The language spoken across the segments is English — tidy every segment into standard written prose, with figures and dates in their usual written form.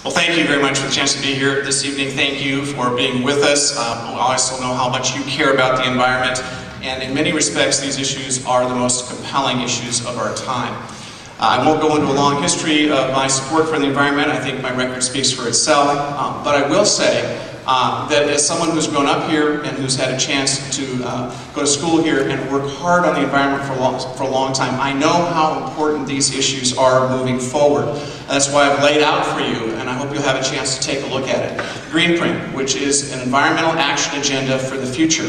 Well, thank you very much for the chance to be here this evening. Thank you for being with us. I also know how much you care about the environment, and in many respects, these issues are the most compelling issues of our time. I won't go into a long history of my support for the environment. I think my record speaks for itself, but I will say that as someone who's grown up here and who's had a chance to go to school here and work hard on the environment for a long time, I know how important these issues are moving forward. That's why I've laid out for you, and I hope you'll have a chance to take a look at it, Greenprint, which is an environmental action agenda for the future.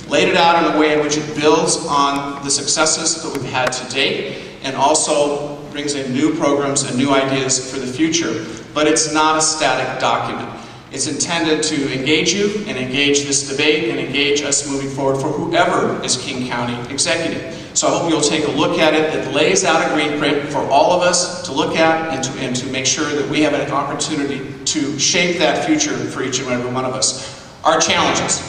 Laid it out in a way in which it builds on the successes that we've had to date and also brings in new programs and new ideas for the future. But it's not a static document. It's intended to engage you and engage this debate and engage us moving forward for whoever is King County executive. So I hope you'll take a look at it. It lays out a Greenprint for all of us to look at and to make sure that we have an opportunity to shape that future for each and every one of us. Our challenges.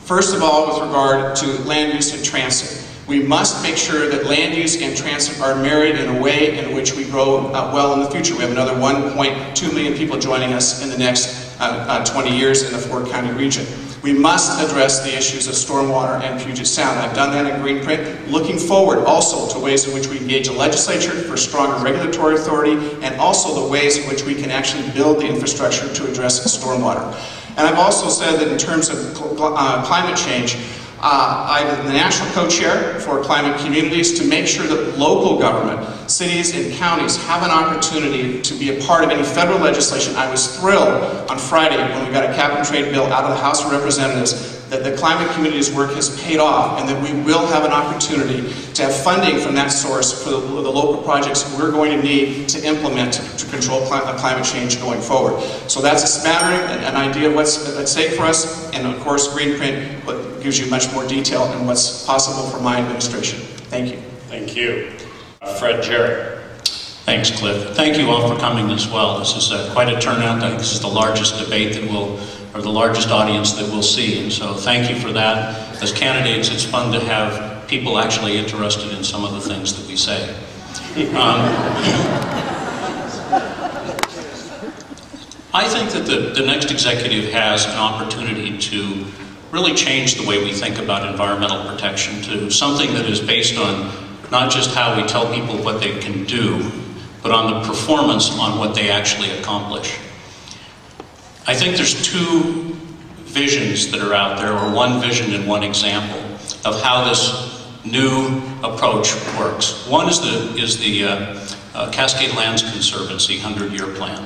First of all, with regard to land use and transit. We must make sure that land use and transit are married in a way in which we grow well in the future. We have another 1.2 million people joining us in the next 20 years in the Ford County region. We must address the issues of stormwater and Puget Sound. I've done that in Greenprint. Looking forward also to ways in which we engage the legislature for stronger regulatory authority and also the ways in which we can actually build the infrastructure to address stormwater. And I've also said that in terms of climate change, I'm the national co-chair for climate communities to make sure that local government, cities and counties have an opportunity to be a part of any federal legislation. I was thrilled on Friday when we got a cap and trade bill out of the House of Representatives that the climate community's work has paid off and that we will have an opportunity to have funding from that source for the local projects we're going to need to implement to control climate change going forward. So that's a smattering, an idea of what's at stake for us, and of course Greenprint gives you much more detail on what's possible for my administration. Thank you. Thank you. Fred Jerry. Thanks, Cliff. Thank you all for coming as well. This is quite a turnout. I think this is the largest debate that or the largest audience that we'll see, and so thank you for that. As candidates, it's fun to have people actually interested in some of the things that we say. I think that the next executive has an opportunity to really change the way we think about environmental protection to something that is based on not just how we tell people what they can do, but on the performance on what they actually accomplish. I think there's two visions that are out there, or one vision and one example, of how this new approach works. One is the Cascade Lands Conservancy 100-year plan.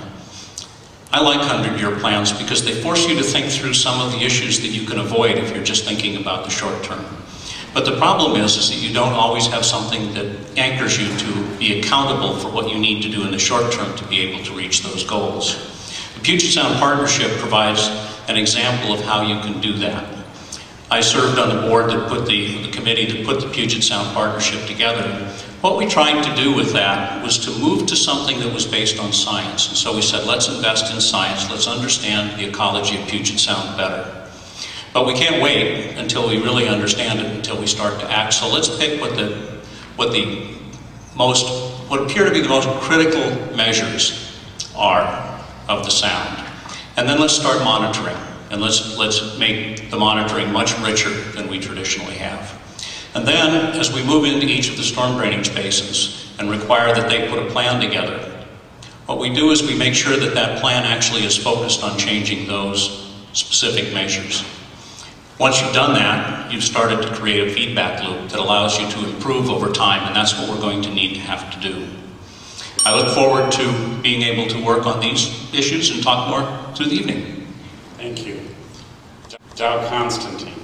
I like 100-year plans because they force you to think through some of the issues that you can avoid if you're just thinking about the short term. But the problem is that you don't always have something that anchors you to be accountable for what you need to do in the short term to be able to reach those goals. The Puget Sound Partnership provides an example of how you can do that. I served on the board that put the committee that put the Puget Sound Partnership together. What we tried to do with that was to move to something that was based on science. And so we said, let's invest in science, let's understand the ecology of Puget Sound better. But we can't wait until we really understand it, until we start to act. So let's pick what appear to be the most critical measures are of the sound. And then let's start monitoring. And let's make the monitoring much richer than we traditionally have. And then, as we move into each of the storm drainage basins and require that they put a plan together, what we do is we make sure that that plan actually is focused on changing those specific measures. Once you've done that, you've started to create a feedback loop that allows you to improve over time, and that's what we're going to need to have to do. I look forward to being able to work on these issues and talk more through the evening. Thank you. Dow Constantine.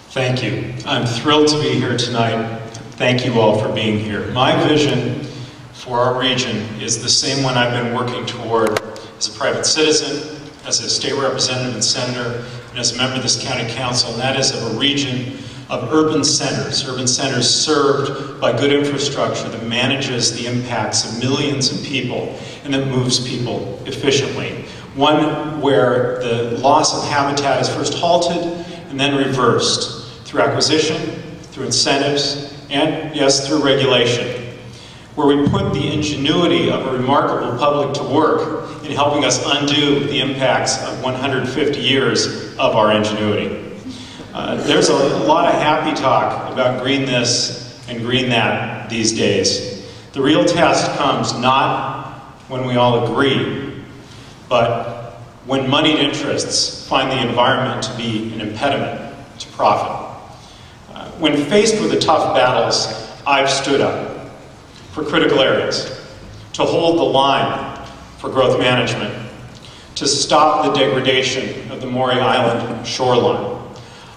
Thank you. I'm thrilled to be here tonight. Thank you all for being here. My vision for our region is the same one I've been working toward as a private citizen, as a state representative and senator, and as a member of this county council, and that is of a region of urban centers served by good infrastructure that manages the impacts of millions of people and that moves people efficiently. One where the loss of habitat is first halted and then reversed through acquisition, through incentives, and yes, through regulation. where we put the ingenuity of a remarkable public to work in helping us undo the impacts of 150 years of our ingenuity. There's a lot of happy talk about green this and green that these days. The real test comes not when we all agree, but when moneyed interests find the environment to be an impediment to profit. When faced with the tough battles, I've stood up for critical areas, to hold the line for growth management, to stop the degradation of the Maury Island shoreline.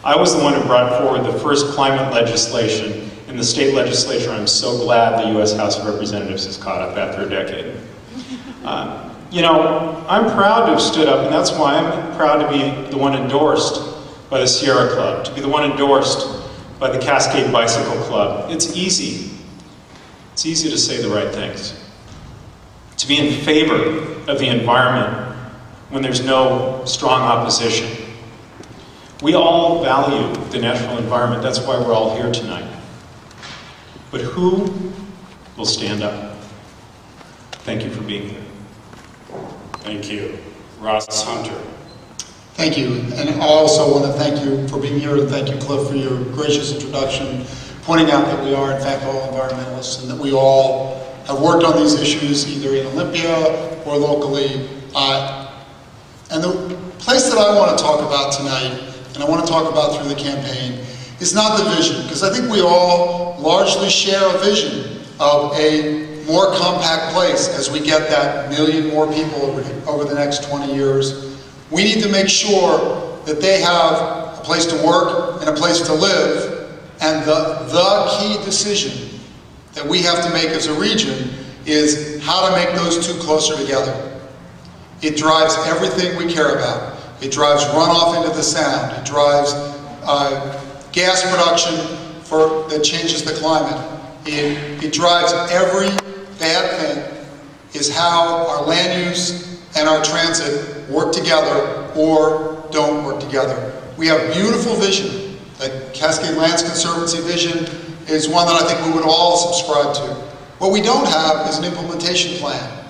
I was the one who brought forward the first climate legislation in the state legislature. I'm so glad the U.S. House of Representatives has caught up after a decade. You know, I'm proud to have stood up, and that's why I'm proud to be the one endorsed by the Sierra Club, to be the one endorsed by the Cascade Bicycle Club. It's easy. It's easy to say the right things. To be in favor of the environment when there's no strong opposition. We all value the natural environment. That's why we're all here tonight. But who will stand up? Thank you for being here. Thank you. Ross Hunter. Thank you, and I also want to thank you for being here, and thank you, Cliff, for your gracious introduction, pointing out that we are, in fact, all environmentalists, and that we all have worked on these issues either in Olympia or locally. And the place that I want to talk about tonight, and I want to talk about through the campaign, is not the vision, because I think we all largely share a vision of a more compact place as we get that million more people over the next 20 years. We need to make sure that they have a place to work and a place to live, and the key decision that we have to make as a region is how to make those two closer together. It drives everything we care about. It drives runoff into the sound. It drives gas production that changes the climate. It drives every bad thing is how our land use and our transit work together or don't work together. We have beautiful vision. The Cascade Lands Conservancy vision is one that I think we would all subscribe to. What we don't have is an implementation plan.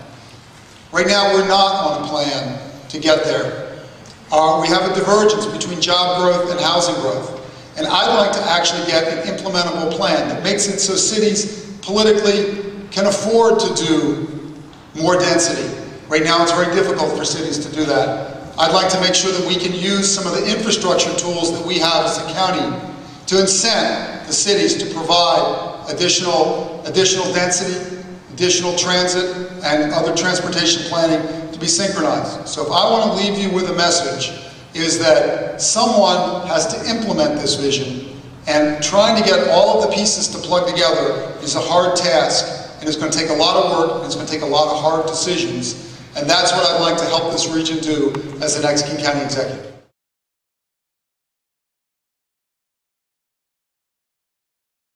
Right now we're not on a plan to get there. We have a divergence between job growth and housing growth. And I'd like to actually get an implementable plan that makes it so cities politically can afford to do more density. Right now it's very difficult for cities to do that. I'd like to make sure that we can use some of the infrastructure tools that we have as a county to incent the cities to provide additional density, additional transit, and other transportation planning to be synchronized. So if I want to leave you with a message, is that someone has to implement this vision, and trying to get all of the pieces to plug together is a hard task. And it's going to take a lot of work, and it's going to take a lot of hard decisions. And that's what I'd like to help this region do as the next King County Executive.